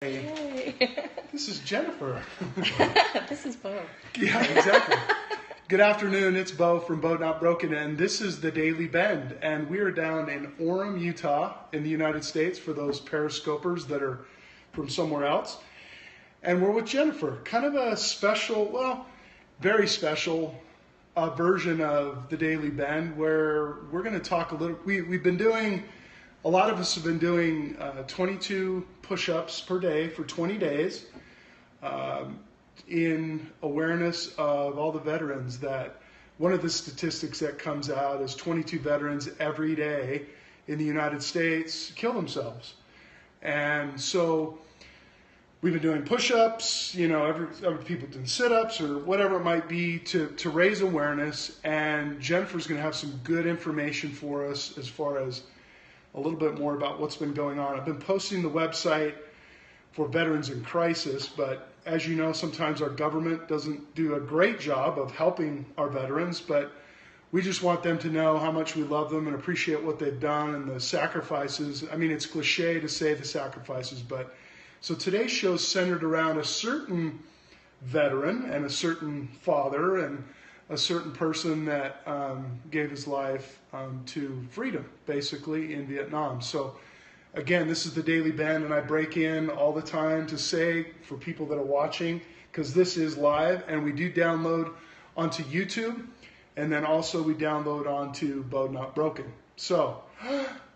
Hey, Hey. this is Jennifer. This is Beau. Yeah, exactly. Good afternoon, it's Beau from BEAU'D Not Broken, and this is the Daily Bend, and we are down in Orem, Utah, in the United States for those periscopers that are from somewhere else. And we're with Jennifer, kind of a special, well, very special version of the Daily Bend, where we're going to talk a little. We've been doing. A lot of us have been doing 22 push-ups per day for 20 days in awareness of all the veterans. That one of the statistics that comes out is 22 veterans every day in the United States kill themselves. And so we've been doing push-ups, other people doing sit-ups or whatever it might be to raise awareness. And Jennifer's going to have some good information for us as far as a little bit more about what's been going on. I've been posting the website for Veterans in Crisis, but as you know, sometimes our government doesn't do a great job of helping our veterans, but we just want them to know how much we love them and appreciate what they've done and the sacrifices. I mean, it's cliche to say the sacrifices, but so today's show is centered around a certain veteran and a certain father and a certain person that gave his life to freedom, basically, in Vietnam. So, again, this is the Daily Bend, and I break in all the time to say, for people that are watching, because this is live, and we do download onto YouTube, and then also we download onto BEAU'D Not Broken. So,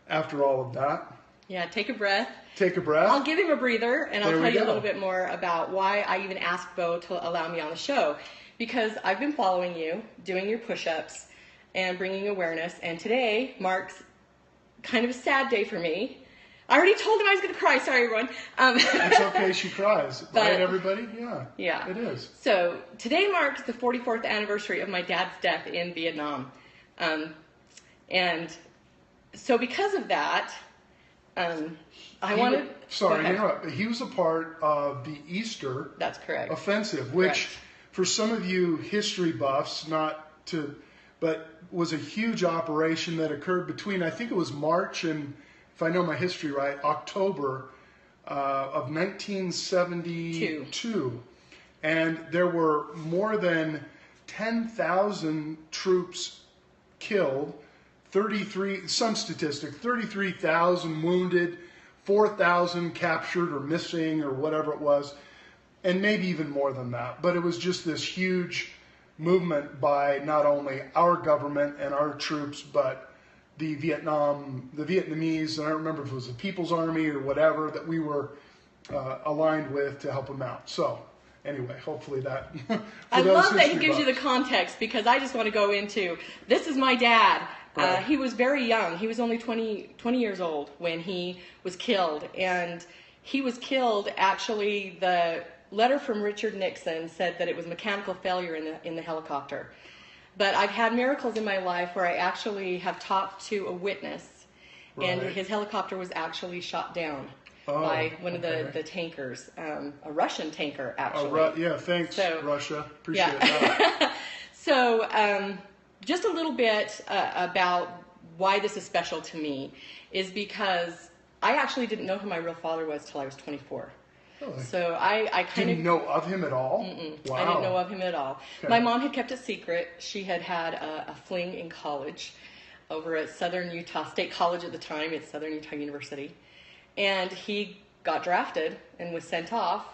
after all of that... Yeah, take a breath. Take a breath. I'll give him a breather, and I'll There tell we you a go. little bit more about why I even asked Beau to allow me on the show. Because I've been following you, doing your push-ups, and bringing awareness, and today marks kind of a sad day for me. I already told him I was going to cry. Sorry, everyone. It's okay, she cries. But- right, everybody? Yeah. Yeah. It is. So today marks the 44th anniversary of my dad's death in Vietnam. And so because of that, I wanted... Sorry, Go ahead. interrupt. He was a part of the Easter That's correct. offensive, which Correct. for some of you history buffs, but was a huge operation that occurred between, I think it was March and, if I know my history right, October of 1972. And there were more than 10,000 troops killed, 33,000 wounded, 4,000 captured or missing or whatever it was, and maybe even more than that. But it was just this huge movement by not only our government and our troops, but the Vietnamese, and I don't remember if it was the People's Army or whatever, that we were aligned with to help them out. So anyway, hopefully that... I love that he gives you the context, because I just want to go into, this is my dad. Right. He was very young. He was only 20 years old when he was killed. And he was killed, actually, the letter from Richard Nixon said that it was mechanical failure in the helicopter. But I've had miracles in my life where I actually have talked to a witness, and Right. his helicopter was actually shot down by one of the tankers, a Russian tanker, actually. Yeah, thanks, So- Russia. Appreciate Yeah. that. So, just a little bit about why this is special to me is because I actually didn't know who my real father was till I was 24. Really? So I kind Didn't of... know of him at all? Wow. I didn't know of him at all. Okay. My mom had kept it secret. She had a fling in college over at Southern Utah State College at the time. It's Southern Utah University. And he got drafted and was sent off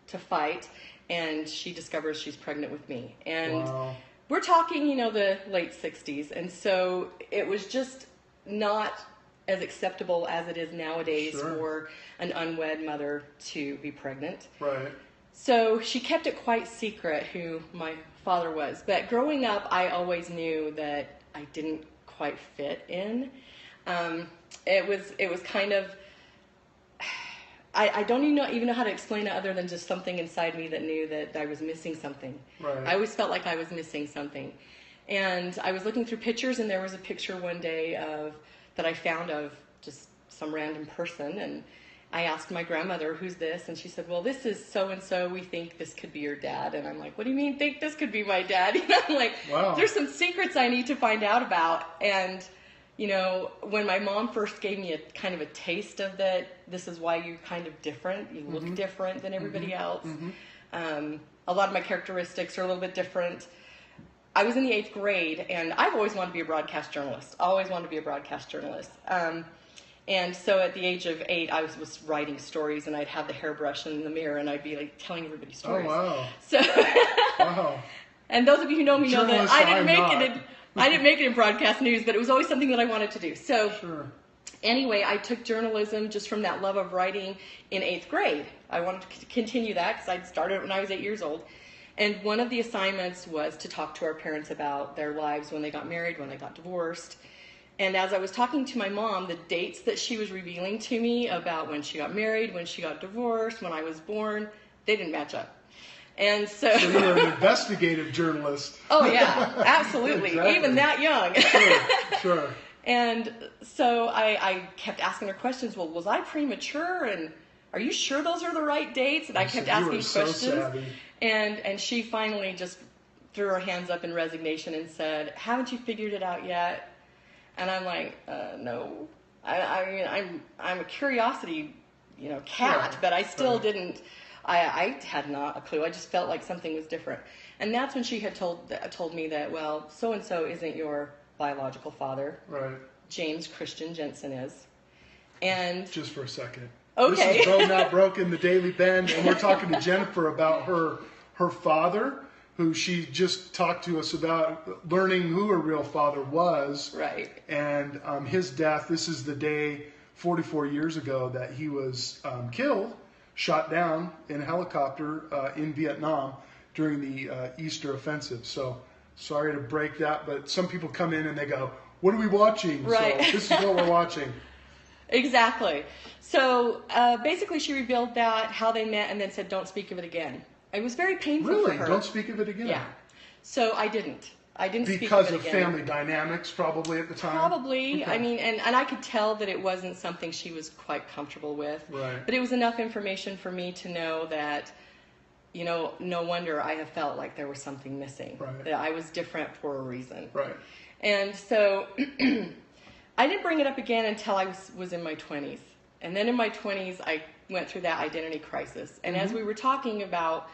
to fight, and she discovers she's pregnant with me. And Wow. we're talking, the late 60s. And so it was just not as acceptable as it is nowadays Sure. for an unwed mother to be pregnant. Right. So she kept it quite secret who my father was. But growing up, I always knew that I didn't quite fit in. It was kind of... I don't even know how to explain it other than just something inside me that knew that I was missing something. Right. I always felt like I was missing something. And I was looking through pictures, and there was a picture one day that I found of just some random person. And I asked my grandmother, who's this? And she said, well, this is so-and-so. We think this could be your dad. And I'm like, what do you mean think this could be my dad? I'm like, Wow. there's some secrets I need to find out about. And you know, when my mom first gave me a kind of a taste of that, this is why you're kind of different. You look different than everybody else. A lot of my characteristics are a little bit different. I was in the 8th grade, and I've always wanted to be a broadcast journalist. Always wanted to be a broadcast journalist. And so at the age of 8, I was writing stories, and I'd have the hairbrush in the mirror, and I'd be like telling everybody stories. Oh, wow. So, Wow. and those of you who know me know that Journalist, I didn't I'm make not. it. I didn't make it in broadcast news, but it was always something that I wanted to do. So, Sure. anyway, I took journalism just from that love of writing in 8th grade. I wanted to continue that because I'd started when I was 8 years old. And one of the assignments was to talk to our parents about their lives when they got married, when they got divorced. And as I was talking to my mom, the dates that she was revealing to me about when she got married, when she got divorced, when I was born, they didn't match up. And so you were an investigative journalist. Oh, yeah, absolutely. Exactly. Even that young. Sure. And so I kept asking her questions. Well, was I premature? And are you sure those are the right dates? And I kept asking questions. So savvy. And she finally just threw her hands up in resignation and said, haven't you figured it out yet? And I'm like, no. I mean, I'm a curiosity, cat, but I still didn't. I had not a clue. I just felt like something was different. And that's when she had told me that, well, so-and-so isn't your biological father. Right. James Christian Jensen is. And just for a second. Okay. This is Bro Not Broken, the Daily Bend, and we're talking to Jennifer about her father, who she just talked to us about learning who her real father was. Right. And his death, this is the day 44 years ago that he was killed, shot down in a helicopter in Vietnam during the Easter offensive. So sorry to break that, but some people come in and they go, what are we watching? Right. So this is what we're watching. Exactly. So basically she revealed that, how they met, and then said, don't speak of it again. It was very painful Really? for her. Don't speak of it again? Yeah. So I didn't speak of it again. Because of family dynamics, probably at the time? Probably. Okay. I mean, and I could tell that it wasn't something she was quite comfortable with. Right. But it was enough information for me to know that, no wonder I have felt like there was something missing. Right. That I was different for a reason. Right. And so I didn't bring it up again until I was in my 20s. And then in my 20s, I went through that identity crisis. And as we were talking about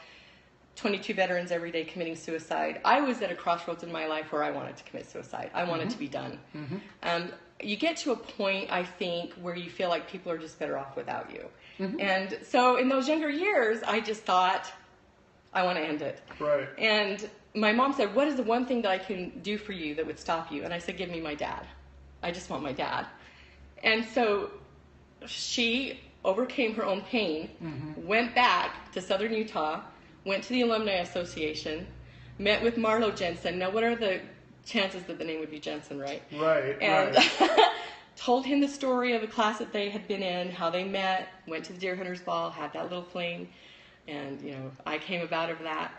22 veterans every day committing suicide, I was at a crossroads in my life where I wanted to commit suicide. I wanted to be done. You get to a point, I think, where you feel like people are just better off without you. And so in those younger years, I just thought, I want to end it. Right. And my mom said, what is the one thing that I can do for you that would stop you? And I said, give me my dad. I just want my dad. And so she overcame her own pain, went back to Southern Utah, went to the Alumni Association, met with Marlo Jensen. Now, what are the chances that the name would be Jensen, right? Right, and right. told him the story of a class that they had been in, how they met, went to the Deer Hunters Ball, had that little fling, and, I came about of that.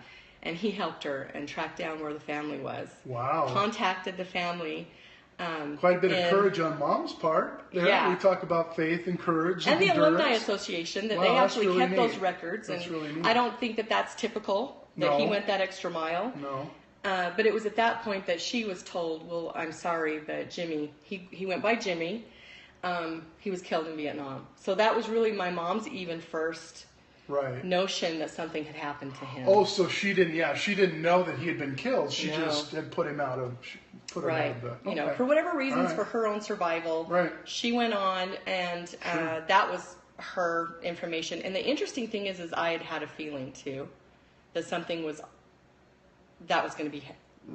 And he helped her and tracked down where the family was. Wow. Contacted the family. Quite a bit of courage on Mom's part. There. Yeah. We talk about faith and courage And and the endurance. Alumni Association, that Wow, they that's actually really kept neat. those records. That's And really neat. I don't think that that's typical, that he No. went that extra mile. No. But it was at that point that she was told, well, I'm sorry, but Jimmy, he went by Jimmy, he was killed in Vietnam. So that was really my mom's even first Right. notion that something had happened to him. Oh, so she didn't know that he had been killed. She No. just had put him out of Right. the... Okay. For whatever reasons, All right. for her own survival, Right. she went on, and Sure. that was her information. And the interesting thing is I had a feeling too that something was going to be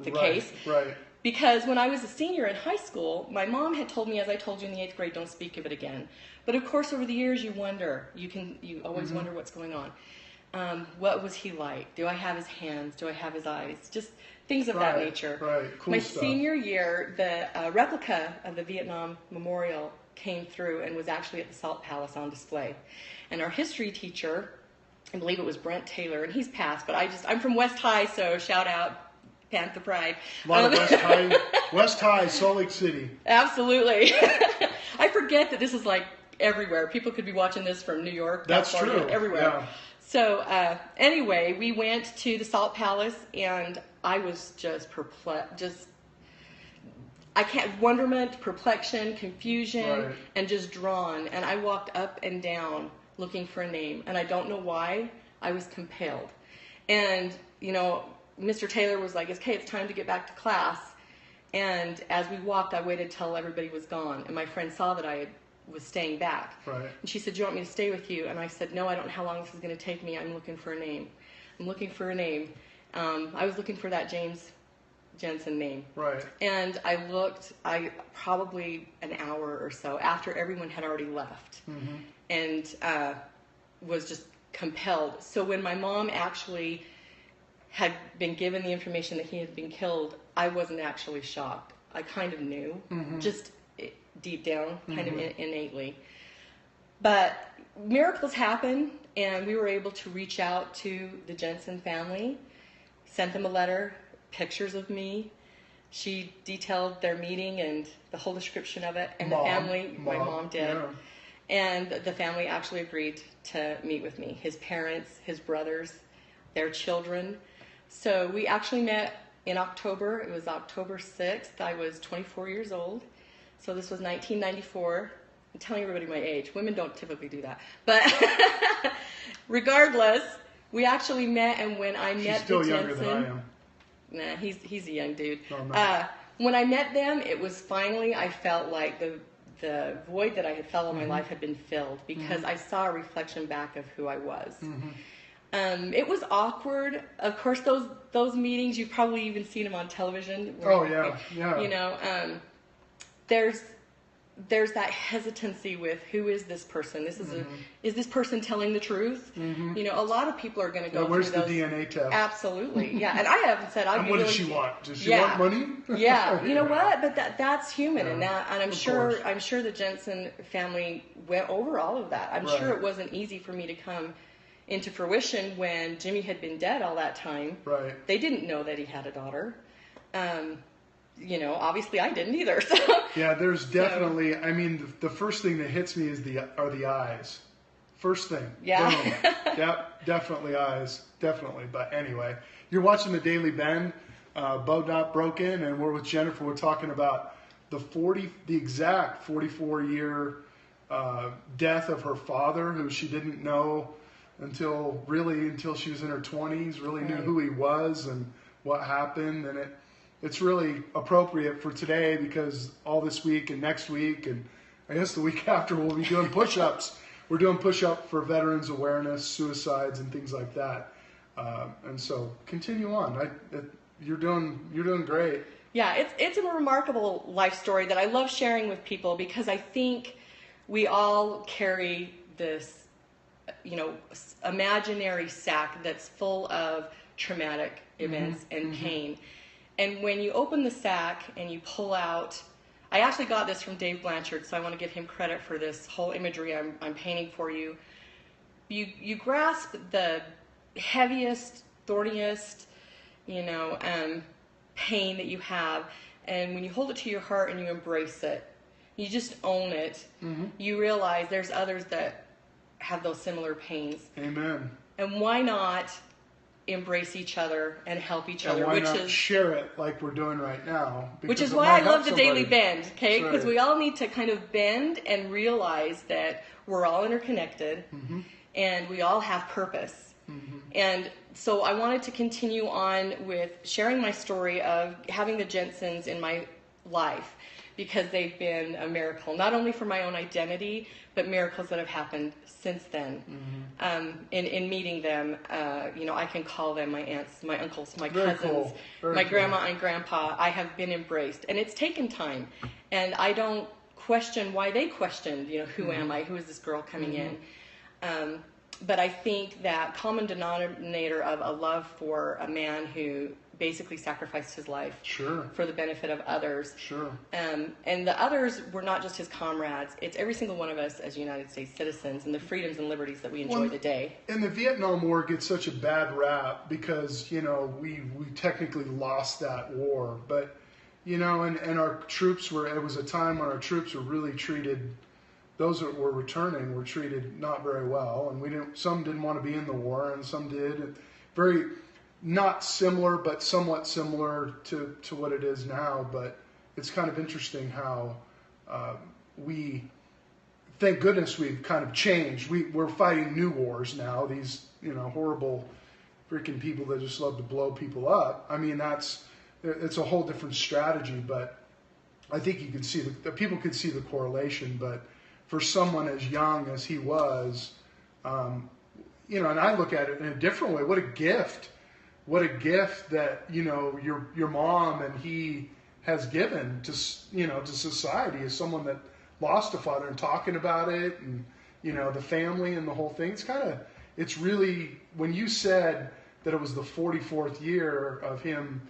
the case. Right. Because when I was a senior in high school, my mom had told me, as I told you in the 8th grade, don't speak of it again. But of course, over the years, you wonder. You always wonder what's going on. What was he like? Do I have his hands? Do I have his eyes? Just things of that nature. Right. Cool My stuff. senior year, the replica of the Vietnam Memorial came through and was actually at the Salt Palace on display. And our history teacher, I believe it was Brent Taylor, and he's passed, but I'm from West High, so shout out Panther Pride. A lot of West High, Salt Lake City. Absolutely. I forget that this is like everywhere. People could be watching this from New York, That's California, true. everywhere. Yeah. So anyway, we went to the Salt Palace, and I was just perplexed. wonderment, perplexion, confusion, Right. and just drawn. And I walked up and down looking for a name. And I don't know why, I was compelled. And, Mr. Taylor was like, okay, it's time to get back to class. And as we walked, I waited till everybody was gone. And my friend saw that I was staying back. Right. And she said, do you want me to stay with you? And I said, no, I don't know how long this is going to take me. I'm looking for a name. I'm looking for a name. I was looking for that James Jensen name. Right. And I looked, probably an hour or so after everyone had already left, and was just compelled. So when my mom actually had been given the information that he had been killed, I wasn't actually shocked. I kind of knew, just deep down, kind of innately. But miracles happen, and we were able to reach out to the Jensen family, sent them a letter, pictures of me. She detailed their meeting and the whole description of it, and the family, my mom did. Yeah. And the family actually agreed to meet with me. His parents, his brothers, their children. So we actually met in October. It was October 6th. I was 24 years old. So this was 1994. I'm telling everybody my age. Women don't typically do that. But regardless, we actually met, and when I met still the younger Jensen, than I am. Nah, he's a young dude. No, no. When I met them, it was finally, I felt like the void that I had felt all my life had been filled, because I saw a reflection back of who I was. It was awkward. Of course, those meetings, you've probably even seen them on television. Oh, yeah. There's that hesitancy with, who is this person? Is this person telling the truth? A lot of people are going to go where's through the those. DNA test? Absolutely, yeah. And I haven't said I'd And be what willing does she to- want? Does she want money? Yeah, you know what? But that's human, and I'm of sure course. I'm sure the Jensen family went over all of that. I'm sure Right. it wasn't easy for me to come into fruition when Jimmy had been dead all that time. Right. They didn't know that he had a daughter. Obviously I didn't either. So Yeah, there's definitely. I mean, the first thing that hits me are the eyes. First thing. Yeah. Boom. Yep, definitely eyes. Definitely. But anyway, you're watching the Daily Bend. BEAU'D Not Broken, and we're with Jennifer. We're talking about the exact 44-year death of her father, who she didn't know until she was in her 20s. Really knew who he was and what happened, and it's really appropriate for today, because all this week and next week and I guess the week after we'll be doing push-ups. We're doing push-up for veterans awareness, suicides, and things like that. And so continue on. You're doing great. yeah, it's a remarkable life story that I love sharing with people, because I think we all carry this, imaginary sack that's full of traumatic events and pain. And when you open the sack and you pull out, I actually got this from Dave Blanchard, so I want to give him credit for this whole imagery I'm painting for you. You grasp the heaviest, thorniest, pain that you have, and when you hold it to your heart and you embrace it, you just own it, you realize there's others that have those similar pains. Amen. And why not embrace each other and help each other, Why not share it like we're doing right now? Which is it why might I help love the somebody. Daily Bend, okay? That's Because right. we all need to kind of bend and realize that we're all interconnected, and we all have purpose. And so I wanted to continue on with sharing my story of having the Jensens in my life, because they've been a miracle, not only for my own identity, but miracles that have happened since then. In meeting them, I can call them my aunts, my uncles, my Very cousins, cool. Very my cool. grandma and grandpa. I have been embraced, and it's taken time. And I don't question why they questioned, who am I? Who is this girl coming in? But I think that common denominator of a love for a man who basically sacrificed his life Sure. for the benefit of others. Sure. And the others were not just his comrades. It's every single one of us as United States citizens, and the freedoms and liberties that we enjoy today. And the Vietnam War gets such a bad rap because, we technically lost that war. But, and our troops it was a time when our troops were really treated, those that were returning were treated not very well. And some didn't want to be in the war, and some did. And very, not similar, but somewhat similar to what it is now. But it's kind of interesting how we, thank goodness we've kind of changed. We're fighting new wars now. These, horrible freaking people that just love to blow people up. I mean, it's a whole different strategy, but I think you can see people could see the correlation. But for someone as young as he was, and I look at it in a different way. What a gift! What a gift that your mom and he has given to to society as someone that lost a father, and talking about it, and the family and the whole thing. It's really, when you said that it was the 44th year of him,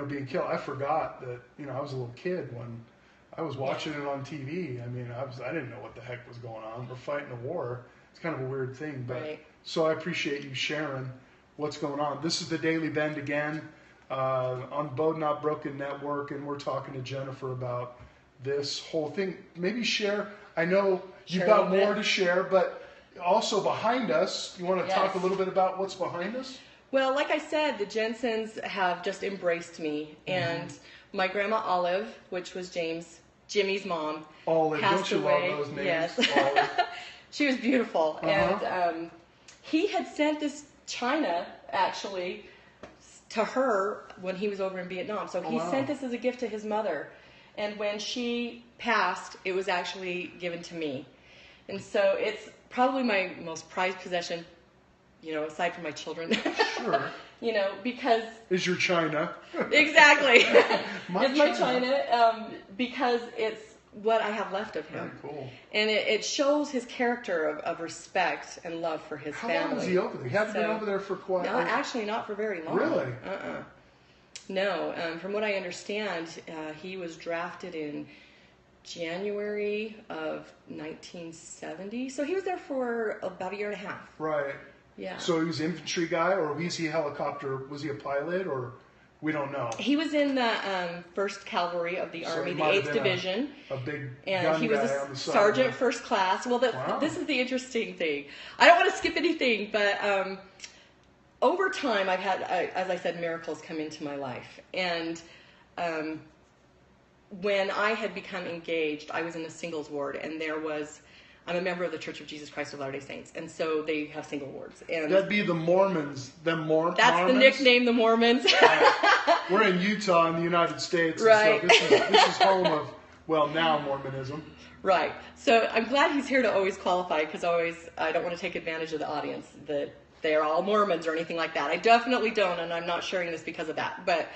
being killed, I forgot that I was a little kid when I was watching it on TV. I mean, I didn't know what the heck was going on. We're fighting a war. It's kind of a weird thing, but Right. So I appreciate you sharing what's going on. This is the Daily Bend again on BEAU'D Not Broken Network, and we're talking to Jennifer about this whole thing. Maybe share. I know you've got more to share, but also behind us, you want to talk a little bit about what's behind us? Well, like I said, the Jensens have just embraced me, and my grandma Olive, which was Jimmy's mom, Olive, passed don't you away. love those names? Yes, Olive. she was beautiful, and he had sent this china actually to her when he was over in Vietnam. So he sent this as a gift to his mother, and when she passed, it was actually given to me, and so it's probably my most prized possession. Aside from my children. Sure. Because... Is your china. Exactly. My it's my china, because it's what I have left of him. Very cool. And it shows his character of respect and love for his family. How long was he over there? He hadn't been over there for quite... No, actually not for very long. Really? No. From what I understand, he was drafted in January of 1970. So he was there for about a year and a half. Right. Yeah. So he was an infantry guy, or was he a helicopter? Was he a pilot, or we don't know? He was in the 1st Cavalry of the Army, the 8th Division. A big and gun he was guy a on the side. sergeant first class. Well, this is the interesting thing. I don't want to skip anything, but over time, I've had, as I said, miracles come into my life. And when I had become engaged, I was in the singles ward, and I'm a member of the Church of Jesus Christ of Latter-day Saints, and so they have single wards. And that'd be the Mormons. That's Mormons? the nickname, the Mormons. We're in Utah in the United States, right? And so this is home of, now Mormonism. Right. So I'm glad he's here to always qualify, because I don't want to take advantage of the audience that they are all Mormons or anything like that. I definitely don't, and I'm not sharing this because of that. But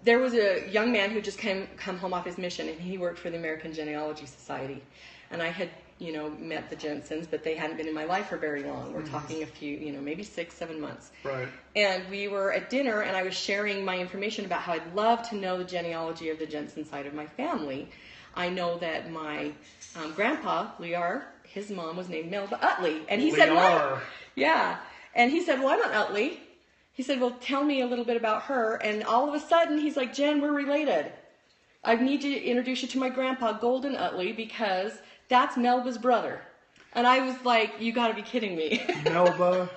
there was a young man who just come home off his mission, and he worked for the American Genealogy Society, and I had met the Jensens, but they hadn't been in my life for very long. We're talking a few, maybe 6-7 months. Right. And we were at dinner, and I was sharing my information about how I'd love to know the genealogy of the Jensen side of my family. I know that my grandpa, Liar, his mom was named Melba Utley. And he said, "What?" Yeah. And he said, "Well, I'm not Utley." He said, "Well, tell me a little bit about her." And all of a sudden, he's like, "Jen, we're related. I need to introduce you to my grandpa, Golden Utley, because that's Melba's brother." And I was like, "You got to be kidding me." Melba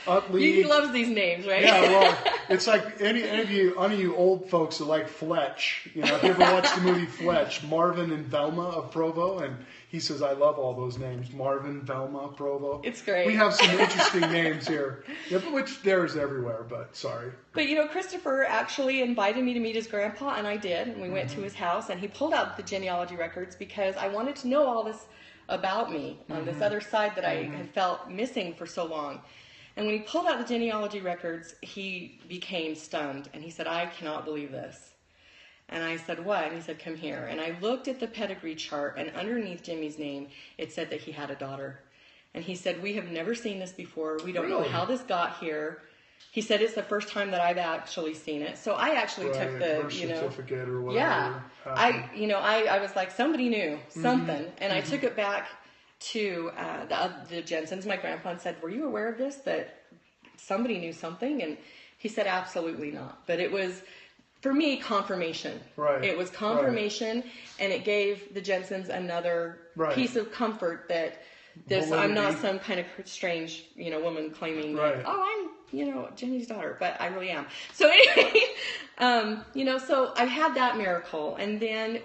Utley. He loves these names, right? Yeah, well, it's like any of you old folks that like Fletch. If you ever watched the movie Fletch, Marvin and Velma of Provo, and he says, "I love all those names, Marvin, Velma, Provo." It's great. We have some interesting names here, which there's everywhere, but sorry. But Christopher actually invited me to meet his grandpa, and I did. And we went to his house, and he pulled out the genealogy records because I wanted to know all this about me on this other side that I had felt missing for so long. And when he pulled out the genealogy records, he became stunned, and he said, "I cannot believe this." And I said, "What?" And he said, "Come here." And I looked at the pedigree chart, and underneath Jimmy's name, it said that he had a daughter. And he said, "We have never seen this before. We don't know how this got here." He said, "It's the first time that I've actually seen it." So I actually took the, birth certificate or whatever. Yeah. I was like, somebody knew something. And I took it back to the Jensens, my grandpa, and said, "Were you aware of this, that somebody knew something?" And he said, "Absolutely not." But it was, for me, confirmation. Right. It was confirmation, and it gave the Jensens another piece of comfort that I'm not some kind of strange, woman claiming that, Jimmy's daughter, but I really am. So anyway, so I had that miracle. And then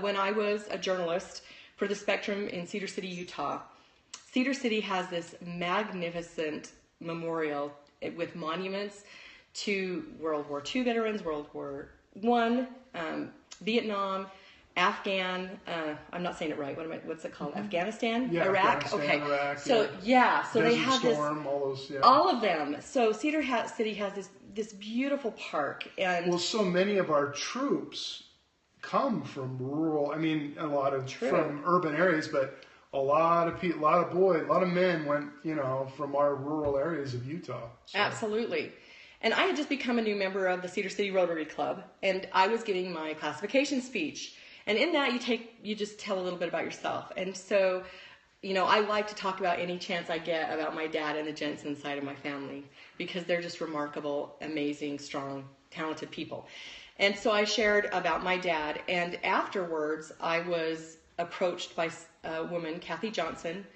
when I was a journalist for the Spectrum in Cedar City, Utah, Cedar City has this magnificent memorial with monuments to World War II veterans, World War I, Vietnam, Afghan, I'm not saying it right. What's it called? Afghanistan? Yeah, Iraq? Afghanistan, Okay. Iraq, So so Desert they have Storm, all those, all of them. So Cedar City has this beautiful park, and well, so many of our troops come from rural. I mean, a lot of from urban areas, but a lot of people, a lot of men went, from our rural areas of Utah. So. Absolutely. And I had just become a new member of the Cedar City Rotary Club, and I was giving my classification speech. And in that, you just tell a little bit about yourself. And so, I like to talk about any chance I get about my dad and the Jensen side of my family, because they're just remarkable, amazing, strong, talented people. And so I shared about my dad, and afterwards I was approached by a woman, Kathy Johnson,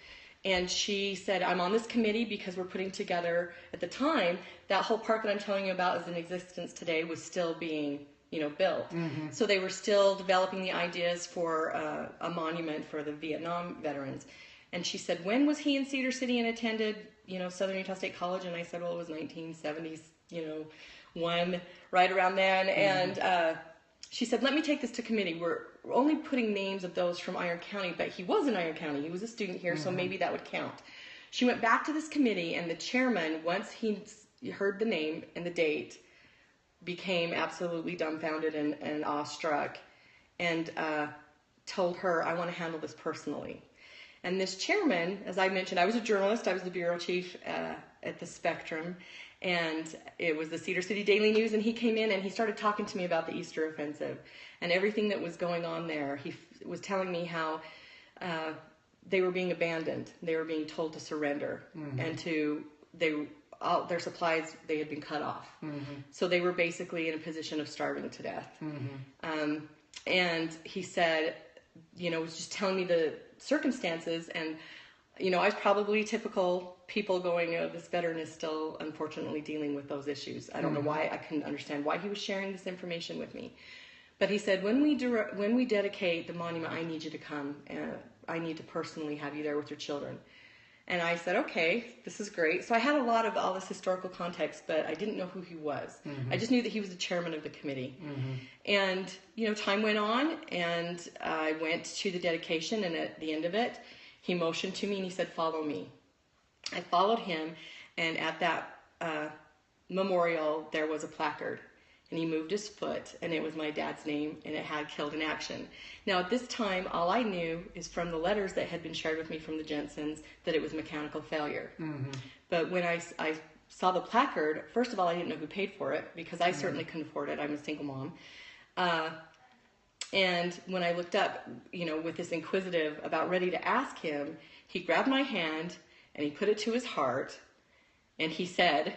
and she said, I'm on this committee because we're putting together, at the time, that whole park that I'm telling you about is in existence today, was still being built. Mm-hmm. So they were still developing the ideas for a monument for the Vietnam veterans. And she said, when was he in Cedar City and attended, Southern Utah State College? And I said, well, it was 1970s, one, right around then. Mm-hmm. And she said, let me take this to committee. We're only putting names of those from Iron County, but he was in Iron County. He was a student here, so maybe that would count. She went back to this committee, and the chairman, once he heard the name and the date, became absolutely dumbfounded and awestruck, and told her, I want to handle this personally. And this chairman, as I mentioned, I was a journalist. I was the bureau chief at the Spectrum, and it was the Cedar City Daily News, and he came in and he started talking to me about the Easter Offensive and everything that was going on there. He was telling me how they were being abandoned. They were being told to surrender, and all their supplies, they had been cut off. Mm-hmm. So they were basically in a position of starving to death. Mm-hmm. And he said, was just telling me the circumstances, and, I was probably typical people going, this veteran is still unfortunately dealing with those issues. I don't know why. I couldn't understand why he was sharing this information with me. But he said, when we dedicate the monument, I need you to come, and I need to personally have you there with your children. And I said, okay, this is great. So I had a lot of all this historical context, but I didn't know who he was. Mm-hmm. I just knew that he was the chairman of the committee. Mm-hmm. And, time went on, and I went to the dedication, and at the end of it, he motioned to me, and he said, follow me. I followed him, and at that memorial, there was a placard. And he moved his foot, and it was my dad's name, and it had killed in action. Now, at this time, all I knew is from the letters that had been shared with me from the Jensens that it was mechanical failure. Mm-hmm. But when I saw the placard, first of all, I didn't know who paid for it, because I certainly couldn't afford it. I'm a single mom. And when I looked up, with this inquisitive, about ready to ask him, he grabbed my hand, and he put it to his heart, and he said,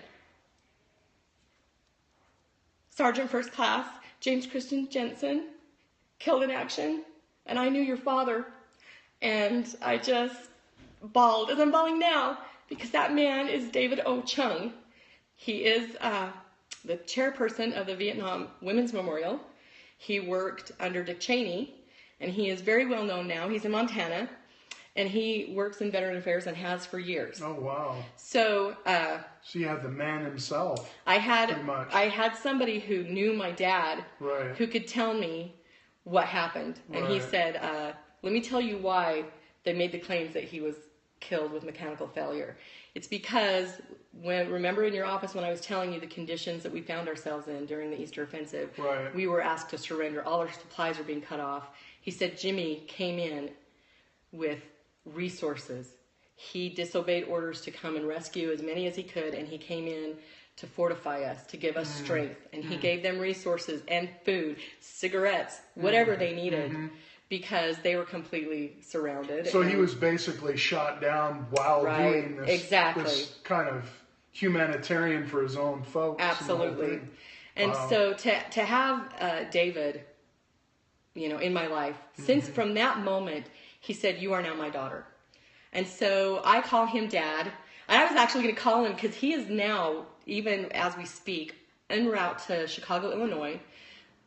Sergeant First Class James Christian Jensen, killed in action, and I knew your father. And I just bawled, as I'm bawling now, because that man is David O. Chung. He is the chairperson of the Vietnam Women's Memorial. He worked under Dick Cheney, and he is very well known now. He's in Montana, and he works in Veteran Affairs and has for years. Oh, wow. So you have the man himself. I had somebody who knew my dad, right, who could tell me what happened. And he said, let me tell you why they made the claims that he was killed with mechanical failure. It's because, remember in your office when I was telling you the conditions that we found ourselves in during the Easter Offensive, right, we were asked to surrender. All our supplies were being cut off. He said Jimmy came in with resources. He disobeyed orders to come and rescue as many as he could, and he came in to fortify us, to give us strength. And he gave them resources and food, cigarettes, whatever they needed, because they were completely surrounded. So he was basically shot down while doing this, this kind of humanitarian for his own folks. Absolutely. And so to have David, in my life, since from that moment, he said, you are now my daughter. And so I call him Dad. I was actually going to call him because he is now, even as we speak, en route to Chicago, Illinois.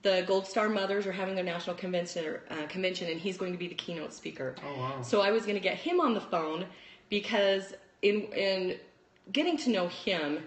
The Gold Star Mothers are having their national convention, and he's going to be the keynote speaker. Oh, wow. So I was going to get him on the phone because in getting to know him,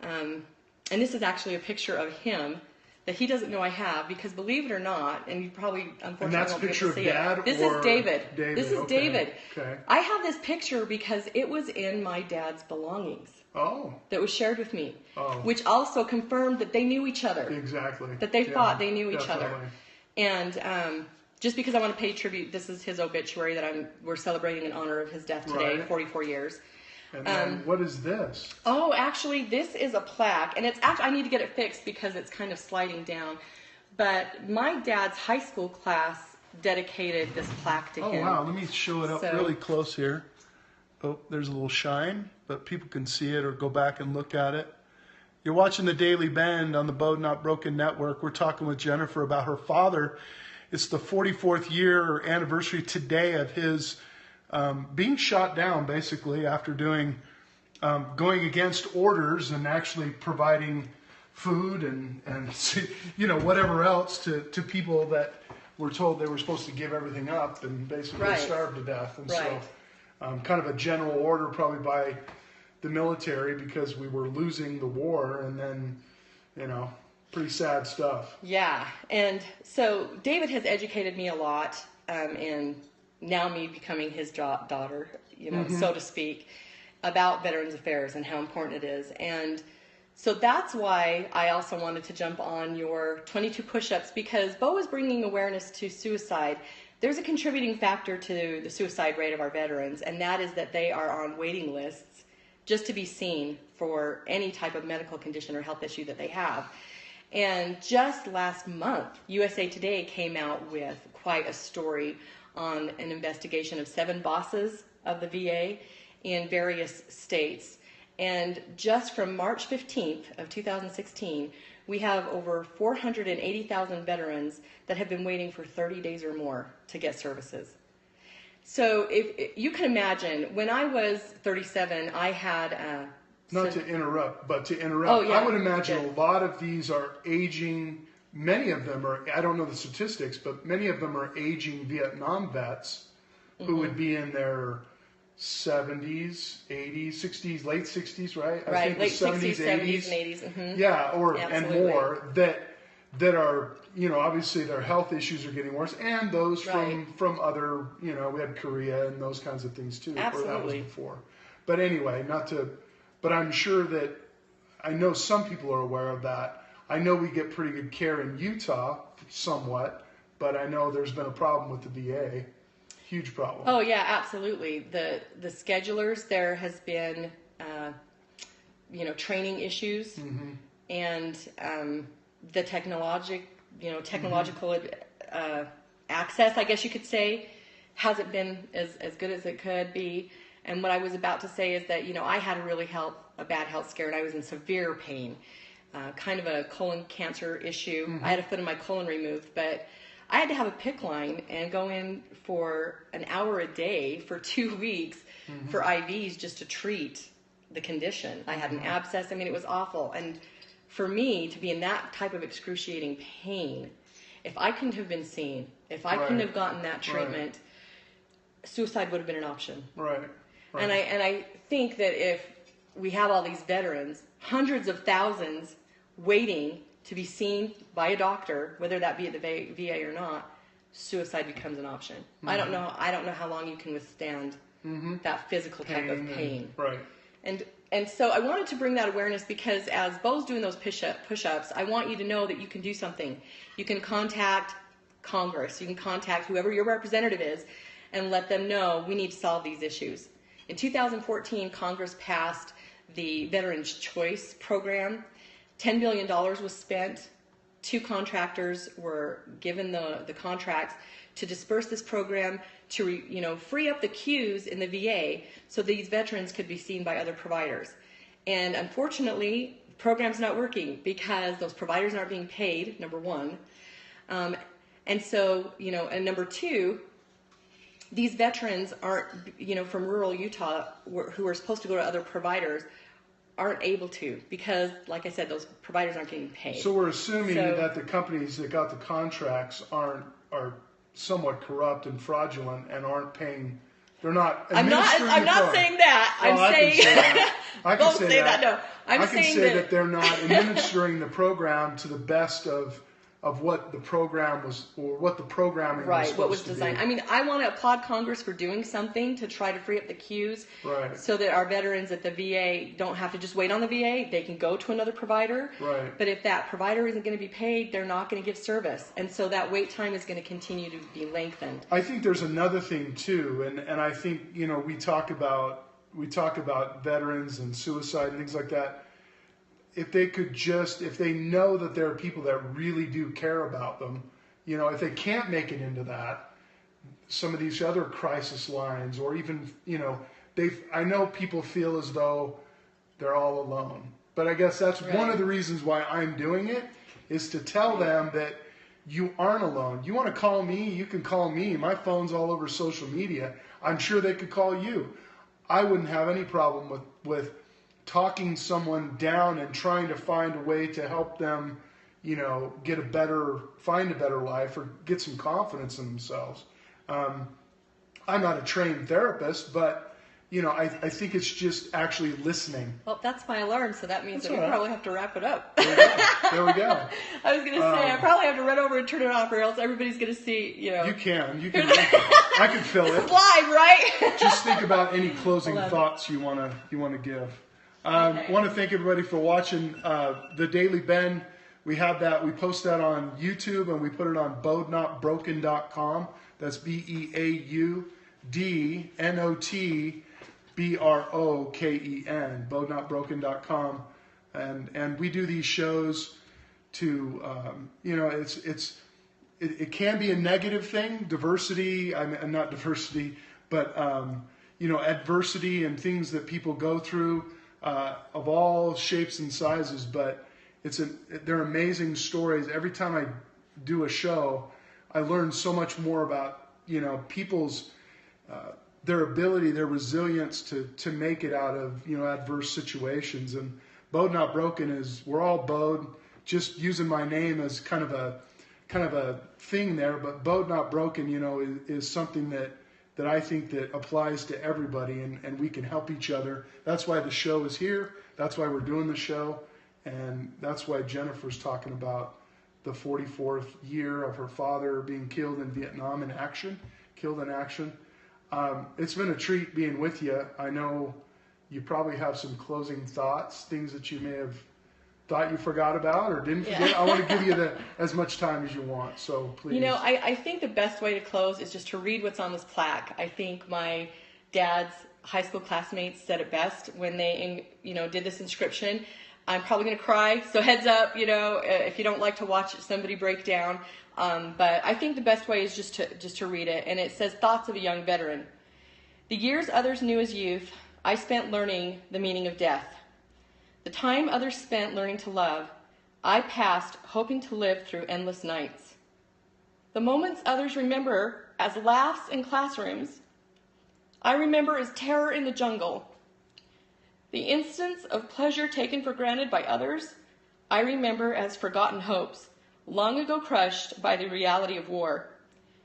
and this is actually a picture of him that he doesn't know I have, because believe it or not, and you probably unfortunately And that's a won't be able picture to of see Dad it. This or is David. David, This is okay. David. Okay. I have this picture because it was in my dad's belongings. Oh. That was shared with me, Oh. which also confirmed that they knew each other. Exactly. That they thought they knew each definitely. other. And just because I want to pay tribute, this is his obituary that we're celebrating in honor of his death today, Right. 44 years. And then what is this? Oh, actually, this is a plaque, and it's actually, I need to get it fixed because it's kind of sliding down. But my dad's high school class dedicated this plaque to him. Oh, wow. Let me show it up So- really close here. Oh, there's a little shine, but people can see it or go back and look at it. You're watching the Daily Bend on the BEAU'D Not Broken Network. We're talking with Jennifer about her father. It's the 44th year or anniversary today of his being shot down, basically, after going against orders and actually providing food and whatever else to people that were told they were supposed to give everything up and basically Right. starved to death. And Right. so kind of a general order probably by the military because we were losing the war, and then, pretty sad stuff. Yeah, and so David has educated me a lot in now me becoming his daughter, so to speak, about Veterans Affairs and how important it is. And so that's why I also wanted to jump on your 22 push-ups, because Beau is bringing awareness to suicide. There's a contributing factor to the suicide rate of our veterans, and that is that they are on waiting lists just to be seen for any type of medical condition or health issue that they have. And just last month, USA Today came out with quite a story on an investigation of 7 bosses of the VA in various states. And just from March 15th of 2016, we have over 480,000 veterans that have been waiting for 30 days or more to get services. So if you can imagine, when I was 37, I had Not to interrupt, but to interrupt. Oh, yeah. I would imagine Okay. a lot of these are aging. Many of them are, I don't know the statistics, but many of them are aging Vietnam vets who would be in their 70s, 80s, 60s, late 60s, right? I right, think late the 60s, 70s, and 80s. Yeah, and Absolutely. more that are, obviously their health issues are getting worse, and those Right. from other, we had Korea and those kinds of things too. Or that was Absolutely. before. But anyway, but I'm sure that I know some people are aware of that. I know we get pretty good care in Utah, somewhat, but I know there's been a problem with the VA. Huge problem. Oh yeah, absolutely. The schedulers, there has been training issues, and the technological access, I guess you could say, hasn't been as good as it could be. And what I was about to say is that I had a bad health scare, and I was in severe pain, kind of a colon cancer issue. I had a foot of my colon removed, but I had to have a PICC line and go in for an hour a day for 2 weeks for IVs just to treat the condition. I had an abscess. I mean, it was awful. And for me to be in that type of excruciating pain, if I couldn't have been seen, if I couldn't have gotten that treatment, suicide would have been an option. Right. And I think that if we have all these veterans, hundreds of thousands waiting to be seen by a doctor, whether that be at the VA or not, suicide becomes an option. I don't know how long you can withstand that physical type of pain. Right. And so I wanted to bring that awareness because as Beau's doing those push-ups, I want you to know that you can do something. You can contact Congress. You can contact whoever your representative is and let them know we need to solve these issues. In 2014, Congress passed the Veterans Choice Program. $10 billion was spent. 2 contractors were given the contracts to disperse this program to free up the queues in the VA so these veterans could be seen by other providers. And unfortunately, the program's not working because those providers aren't being paid, number one. And so, and number two, these veterans aren't, from rural Utah who are supposed to go to other providers aren't able to because, like I said, those providers aren't getting paid. So we're assuming that the companies that got the contracts are somewhat corrupt and fraudulent and aren't paying. They're not. I'm not saying that. I'm saying. I can Don't say that. No, I'm saying that they're not administering the program to the best of what the program was, or what the programming was supposed what was to designed. be. I mean, I want to applaud Congress for doing something to try to free up the queues, so that our veterans at the VA don't have to just wait on the VA. They can go to another provider. Right. But if that provider isn't going to be paid, they're not going to give service, and so that wait time is going to continue to be lengthened. I think there's another thing too, and I think we talk about veterans and suicide and things like that. If they know that there are people that really do care about them, if they can't make it into that, some of these other crisis lines, or even, I know people feel as though they're all alone. But I guess that's one of the reasons why I'm doing it, is to tell them that you aren't alone. You want to call me, you can call me. My phone's all over social media. I'm sure they could call you. I wouldn't have any problem with talking someone down and trying to find a way to help them, find a better life or get some confidence in themselves. I'm not a trained therapist, but I think it's just actually listening. Well, that's my alarm, so that means that we probably have to wrap it up. There we go. I was going to say, I probably have to run over and turn it off, or else everybody's going to see, You can. I can fill it. It's live, right? Just think about any closing thoughts you want to give. I want to thank everybody for watching the Daily Bend. We post that on YouTube, and we put it on BEAU'D.broken.com. That's BEAUDNOTBROKEN, BEAU'D.broken.com. And we do these shows to, it can be a negative thing, diversity, not diversity, but, adversity and things that people go through. Of all shapes and sizes, but they're amazing stories. Every time I do a show, I learn so much more about people's their ability, their resilience to make it out of adverse situations. And BEAU'D Not Broken we're all BEAU'D, just using my name as kind of a thing there. But BEAU'D Not Broken, is something that I think that applies to everybody, and we can help each other. That's why the show is here. That's why we're doing the show. And that's why Jennifer's talking about the 44th year of her father being killed in Vietnam in action. It's been a treat being with you. I know you probably have some closing thoughts, things that you may have thought you forgot about or didn't forget. I want to give you as much time as you want, so please. I think the best way to close is just to read what's on this plaque. I think my dad's high school classmates said it best when they did this inscription. I'm probably going to cry, so heads up, if you don't like to watch somebody break down. But I think the best way is just to read it. And it says, "Thoughts of a young veteran. The years others knew as youth, I spent learning the meaning of death. The time others spent learning to love, I passed hoping to live through endless nights. The moments others remember as laughs in classrooms, I remember as terror in the jungle. The instants of pleasure taken for granted by others, I remember as forgotten hopes, long ago crushed by the reality of war.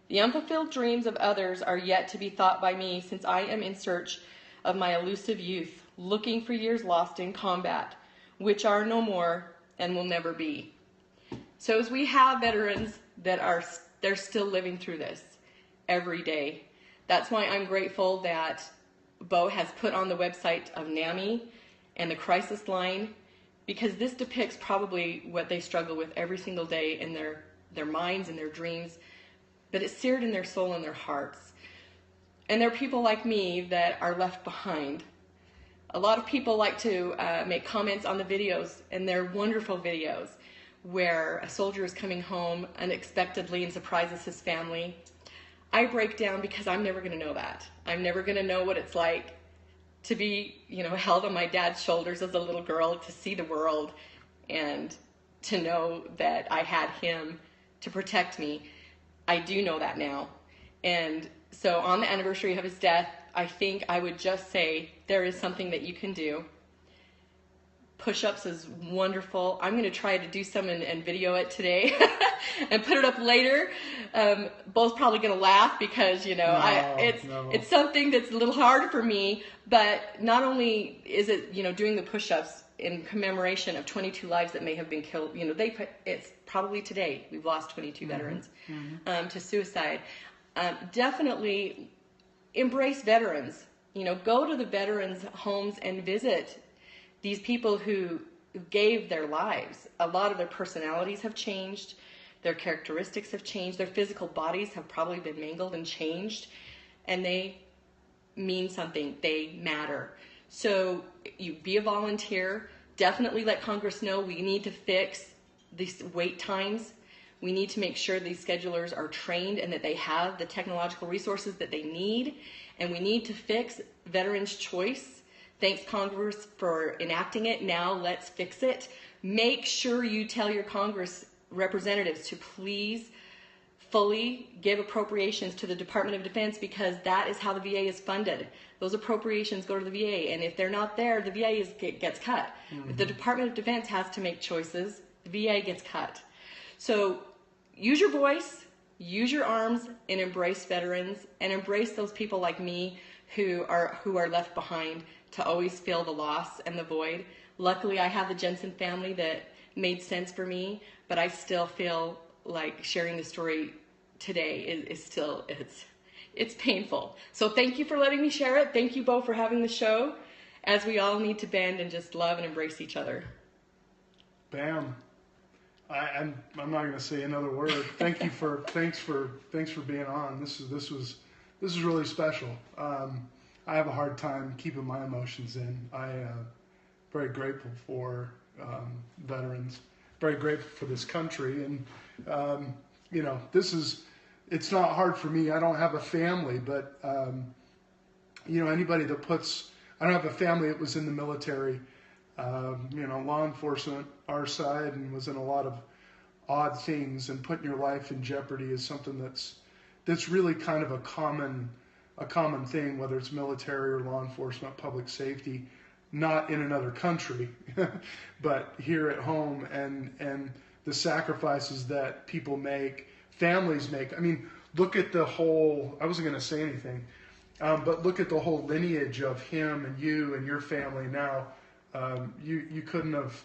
The unfulfilled dreams of others are yet to be thought by me, since I am in search of my elusive youth, looking for years lost in combat, which are no more and will never be." So as we have veterans that they're still living through this every day, that's why I'm grateful that Beau has put on the website of NAMI and the crisis line, because this depicts probably what they struggle with every single day in their minds and their dreams, but it's seared in their soul and their hearts. And there are people like me that are left behind. A lot of people like to make comments on the videos, and they're wonderful videos where a soldier is coming home unexpectedly and surprises his family. I break down because I'm never going to know that. I'm never going to know what it's like to be, held on my dad's shoulders as a little girl, to see the world, and to know that I had him to protect me. I do know that now. And So on the anniversary of his death, I think I would just say there is something that you can do. Push-ups is wonderful. I'm going to try to do some and video it today and put it up later. Both probably going to laugh because, it's something that's a little hard for me, but not only is it, doing the push-ups in commemoration of 22 lives that may have been killed, it's probably today we've lost 22 veterans to suicide. Definitely embrace veterans. Go to the veterans' homes and visit these people who gave their lives. A lot of their personalities have changed. Their characteristics have changed. Their physical bodies have probably been mangled and changed. And they mean something. They matter. So you be a volunteer. Definitely let Congress know we need to fix these wait times. We need to make sure these schedulers are trained and that they have the technological resources that they need. And we need to fix Veterans' Choice. Thanks, Congress, for enacting it. Now let's fix it. Make sure you tell your Congress representatives to please fully give appropriations to the Department of Defense, because that is how the VA is funded. Those appropriations go to the VA, and if they're not there, the VA gets cut. If the Department of Defense has to make choices, the VA gets cut. So use your voice, use your arms, and embrace veterans, and embrace those people like me who are left behind to always feel the loss and the void. Luckily, I have the Jensen family that made sense for me, but I still feel like sharing the story today is still, it's painful. So thank you for letting me share it. Thank you, Bo, for having the show, as we all need to bend and just love and embrace each other. Bam. I'm not going to say another word. Thanks for being on. This is really special. I have a hard time keeping my emotions in. Very grateful for veterans. Very grateful for this country, and it's not hard for me. I don't have a family, but anybody that I don't have a family that was in the military. Law enforcement, our side, and was in a lot of odd things, and putting your life in jeopardy is something that's really kind of a common thing, whether it's military or law enforcement, public safety, not in another country, but here at home, and the sacrifices that people make, families make. I mean, look at the whole, I wasn't going to say anything, but look at the whole lineage of him and you and your family now. You couldn't have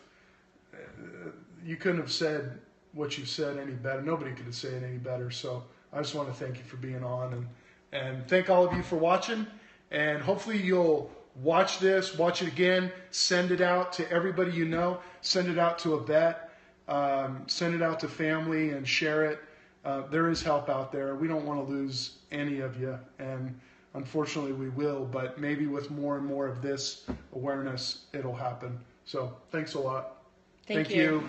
said what you said any better. Nobody could have said it any better. So I just want to thank you for being on, and thank all of you for watching. And hopefully you'll watch it again, send it out to everybody you know, send it out to a vet, send it out to family, and share it. There is help out there. We don't want to lose any of you, and unfortunately we will, but maybe with more and more of this awareness, it'll happen. So thanks a lot. Thank you.